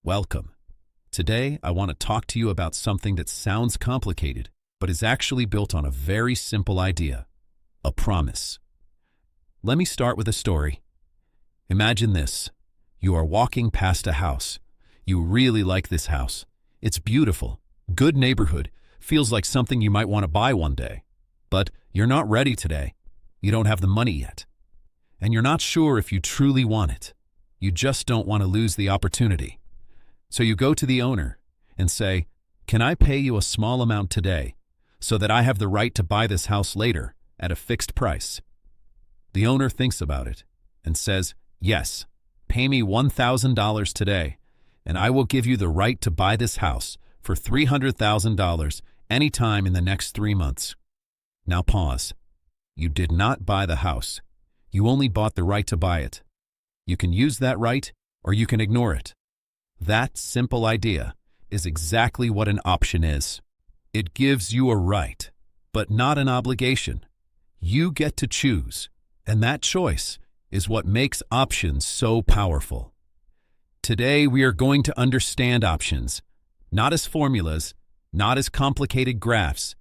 Welcome. Today, I want to talk to you about something that sounds complicated, but is actually built on a very simple idea: a promise. Let me start with a story. Imagine this. You are walking past a house. You really like this house. It's beautiful, good neighborhood, feels like something you might want to buy one day. But you're not ready today. You don't have the money yet. And you're not sure if you truly want it. You just don't want to lose the opportunity. So you go to the owner and say, "Can I pay you a small amount today so that I have the right to buy this house later at a fixed price?" The owner thinks about it and says, "Yes, pay me $1,000 today, and I will give you the right to buy this house for $300,000 anytime in the next 3 months." Now pause. You did not buy the house. You only bought the right to buy it. You can use that right, or you can ignore it. That simple idea is exactly what an option is. It gives you a right, but not an obligation. You get to choose, and that choice is what makes options so powerful. Today, we are going to understand options, not as formulas, not as complicated graphs,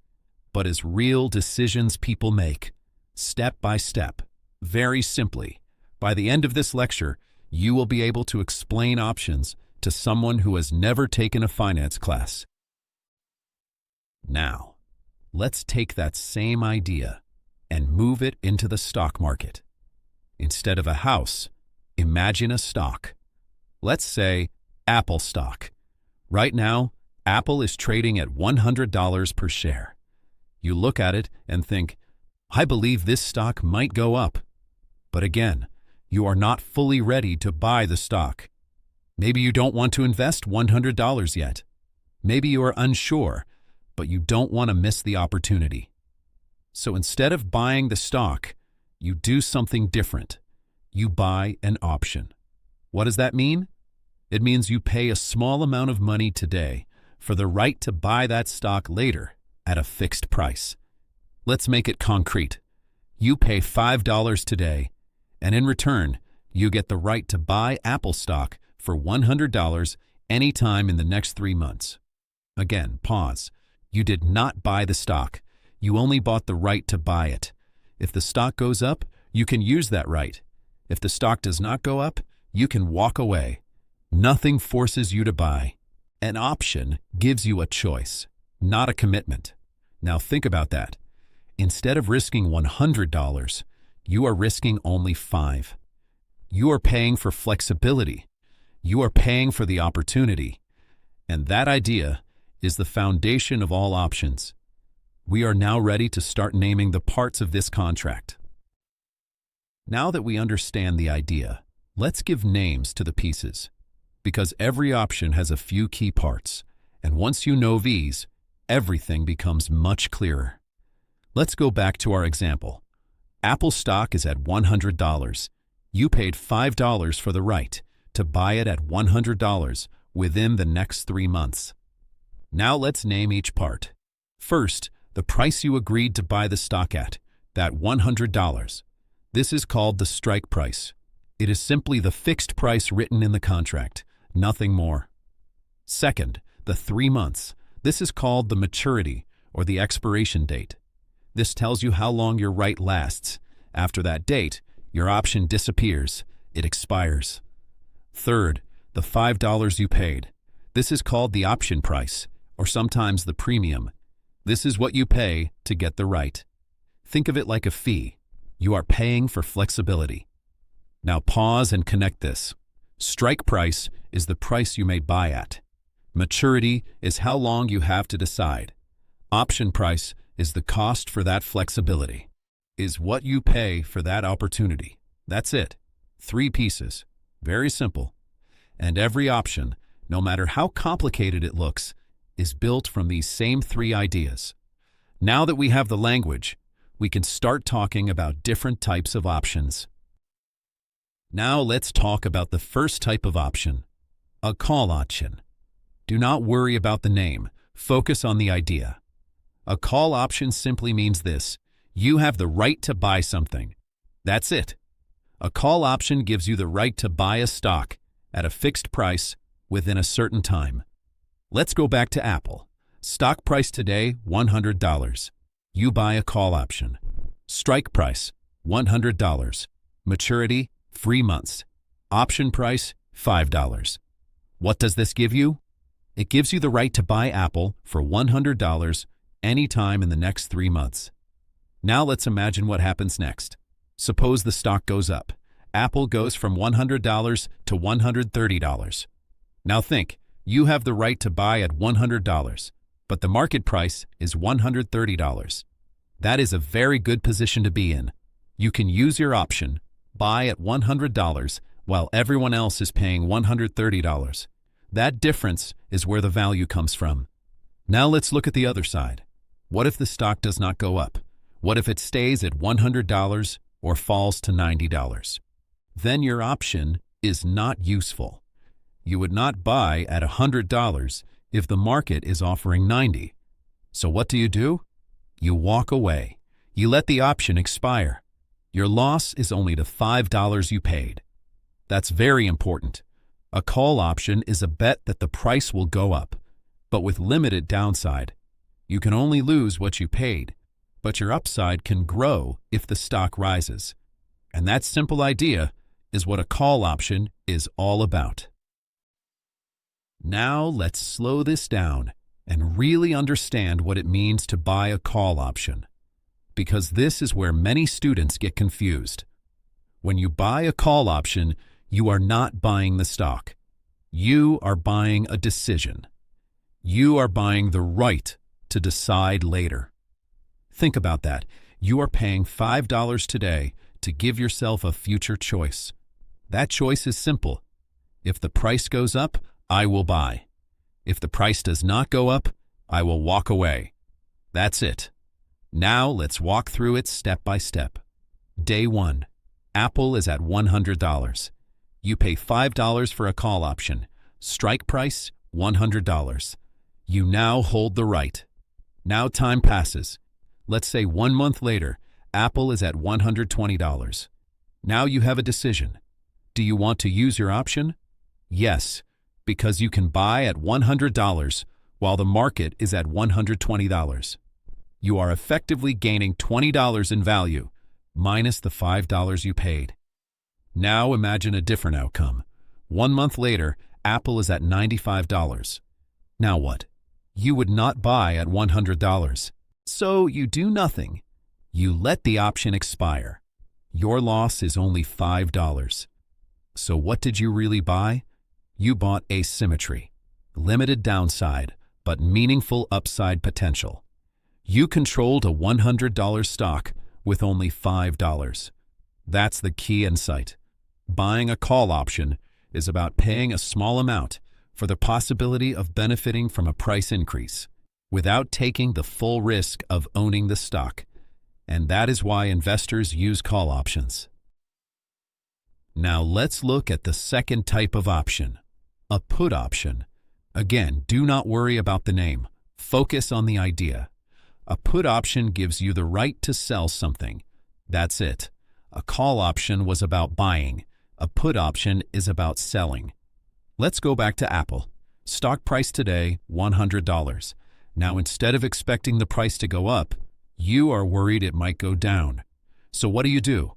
but as real decisions people make, step by step, very simply. By the end of this lecture, you will be able to explain options to someone who has never taken a finance class. Now, let's take that same idea and move it into the stock market. Instead of a house, imagine a stock. Let's say Apple stock. Right now, Apple is trading at $100 per share. You look at it and think, "I believe this stock might go up." But again, you are not fully ready to buy the stock. Maybe you don't want to invest $100 yet. Maybe you are unsure, but you don't want to miss the opportunity. So instead of buying the stock, you do something different. You buy an option. What does that mean? It means you pay a small amount of money today for the right to buy that stock later at a fixed price. Let's make it concrete. You pay $5 today, and in return, you get the right to buy Apple stock for $100 anytime in the next 3 months. Again, pause. You did not buy the stock. You only bought the right to buy it. If the stock goes up, you can use that right. If the stock does not go up, you can walk away. Nothing forces you to buy. An option gives you a choice, not a commitment. Now think about that. Instead of risking $100, you are risking only $5. You are paying for flexibility. You are paying for the opportunity. And that idea is the foundation of all options. We are now ready to start naming the parts of this contract. Now that we understand the idea, let's give names to the pieces. Because every option has a few key parts, and once you know these, everything becomes much clearer. Let's go back to our example. Apple stock is at $100. You paid $5 for the right to buy it at $100 within the next 3 months. Now let's name each part. First, the price you agreed to buy the stock at, that $100. This is called the strike price. It is simply the fixed price written in the contract, nothing more. Second, the 3 months. This is called the maturity or the expiration date. This tells you how long your right lasts. After that date, your option disappears. It expires. Third, the $5 you paid. This is called the option price, or sometimes the premium. This is what you pay to get the right. Think of it like a fee. You are paying for flexibility. Now pause and connect this. Strike price is the price you may buy at. Maturity is how long you have to decide. Option price is the cost for that flexibility. Is what you pay for that opportunity. That's it. 3 pieces. Very simple. And every option, no matter how complicated it looks, is built from these same 3 ideas. Now that we have the language, we can start talking about different types of options. Now let's talk about the first type of option, a call option. Do not worry about the name. Focus on the idea. A call option simply means this: you have the right to buy something. That's it. A call option gives you the right to buy a stock at a fixed price within a certain time. Let's go back to Apple. Stock price today, $100. You buy a call option. Strike price, $100. Maturity, 3 months. Option price, $5. What does this give you? It gives you the right to buy Apple for $100 anytime in the next 3 months. Now let's imagine what happens next. Suppose the stock goes up. Apple goes from $100 to $130. Now think, you have the right to buy at $100, but the market price is $130. That is a very good position to be in. You can use your option, buy at $100 while everyone else is paying $130. That difference is where the value comes from. Now let's look at the other side. What if the stock does not go up? What if it stays at $100 or falls to $90? Then your option is not useful. You would not buy at $100 if the market is offering $90. So what do? You walk away. You let the option expire. Your loss is only the $5 you paid. That's very important. A call option is a bet that the price will go up, but with limited downside. You can only lose what you paid, but your upside can grow if the stock rises. And that simple idea is what a call option is all about. Now let's slow this down and really understand what it means to buy a call option, because this is where many students get confused. When you buy a call option, you are not buying the stock. You are buying a decision. You are buying the right to decide later. Think about that. You are paying $5 today to give yourself a future choice. That choice is simple. If the price goes up, I will buy. If the price does not go up, I will walk away. That's it. Now let's walk through it step by step. Day 1. Apple is at $100. You pay $5 for a call option. Strike price, $100. You now hold the right. Now time passes. Let's say 1 month later, Apple is at $120. Now you have a decision. Do you want to use your option? Yes, because you can buy at $100 while the market is at $120. You are effectively gaining $20 in value, minus the $5 you paid. Now imagine a different outcome. 1 month later, Apple is at $95. Now what? You would not buy at $100. So you do nothing. You let the option expire. Your loss is only $5. So what did you really buy? You bought asymmetry, limited downside, but meaningful upside potential. You controlled a $100 stock with only $5. That's the key insight. Buying a call option is about paying a small amount for the possibility of benefiting from a price increase without taking the full risk of owning the stock. And that is why investors use call options. Now let's look at the second type of option, a put option. Again, do not worry about the name. Focus on the idea. A put option gives you the right to sell something. That's it. A call option was about buying. A put option is about selling. Let's go back to Apple. Stock price today, $100. Now instead of expecting the price to go up, you are worried it might go down. So what do?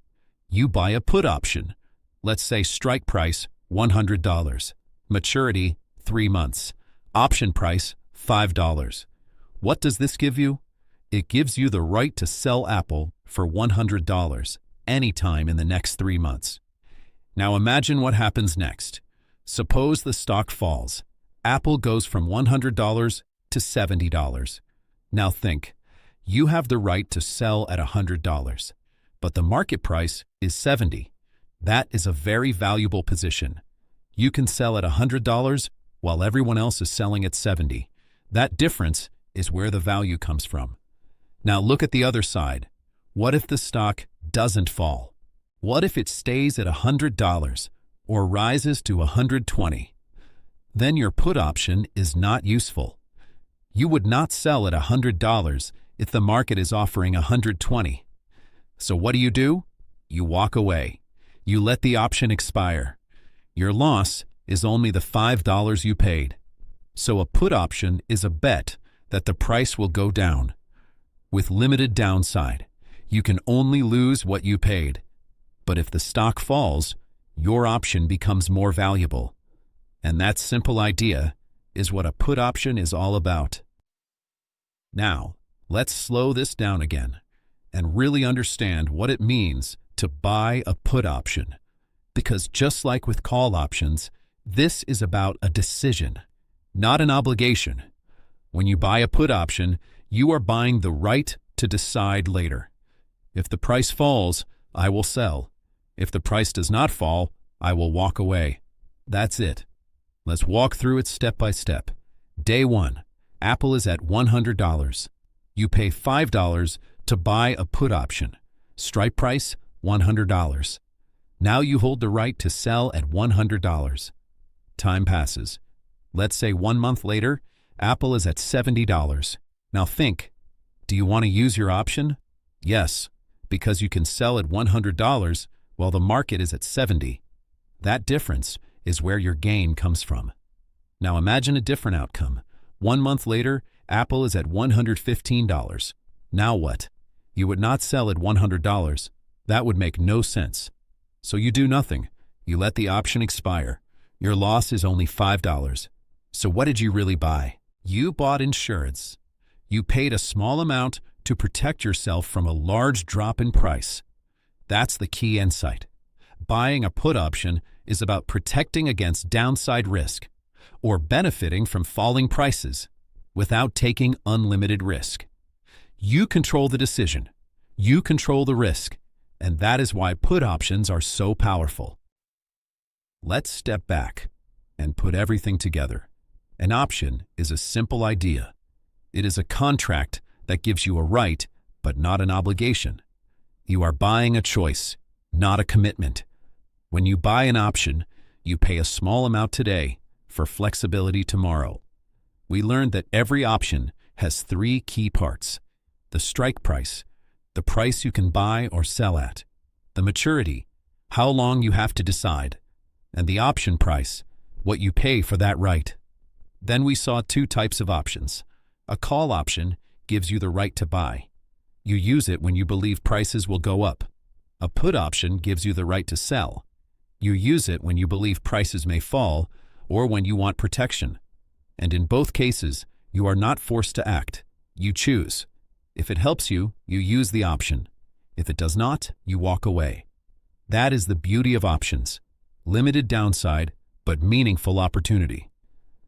You buy a put option. Let's say strike price, $100. Maturity, 3 months. Option price, $5. What does this give you? It gives you the right to sell Apple for $100 anytime in the next 3 months. Now imagine what happens next. Suppose the stock falls. Apple goes from $100 to $70. Now think, you have the right to sell at $100, but the market price is $70. That is a very valuable position. You can sell at $100 while everyone else is selling at $70. That difference is where the value comes from. Now look at the other side. What if the stock doesn't fall? What if it stays at $100 or rises to $120? Then your put option is not useful. You would not sell at $100 if the market is offering $120. So what do? You walk away. You let the option expire. Your loss is only the $5 you paid. So a put option is a bet that the price will go down. With limited downside, you can only lose what you paid. But if the stock falls, your option becomes more valuable. And that simple idea is what a put option is all about. Now, let's slow this down again and really understand what it means to buy a put option. Because just like with call options, this is about a decision, not an obligation. When you buy a put option, you are buying the right to decide later. If the price falls, I will sell. If the price does not fall, I will walk away. That's it. Let's walk through it step by step. Day 1. Apple is at $100. You pay $5 to buy a put option. Strike price, $100. Now you hold the right to sell at $100. Time passes. Let's say 1 month later, Apple is at $70. Now think, do you want to use your option? Yes, because you can sell at $100 while the market is at $70. That difference is where your gain comes from. Now imagine a different outcome. 1 month later, Apple is at $115. Now what? You would not sell at $100. That would make no sense. So you do nothing. You let the option expire. Your loss is only $5. So what did you really buy? You bought insurance. You paid a small amount to protect yourself from a large drop in price. That's the key insight. Buying a put option is about protecting against downside risk or benefiting from falling prices without taking unlimited risk. You control the decision. You control the risk, and that is why put options are so powerful. Let's step back and put everything together. An option is a simple idea. It is a contract that gives you a right, but not an obligation. You are buying a choice, not a commitment. When you buy an option, you pay a small amount today for flexibility tomorrow. We learned that every option has 3 key parts: the strike price, the price you can buy or sell at, the maturity, how long you have to decide, and the option price, what you pay for that right. Then we saw 2 types of options. A call option gives you the right to buy. You use it when you believe prices will go up. A put option gives you the right to sell. You use it when you believe prices may fall or when you want protection. And in both cases, you are not forced to act. You choose. If it helps you, you use the option. If it does not, you walk away. That is the beauty of options. Limited downside, but meaningful opportunity.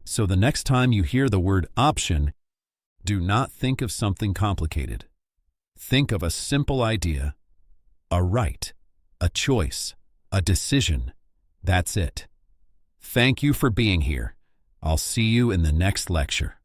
So the next time you hear the word option, do not think of something complicated. Think of a simple idea, a right, a choice, a decision. That's it. Thank you for being here. I'll see you in the next lecture.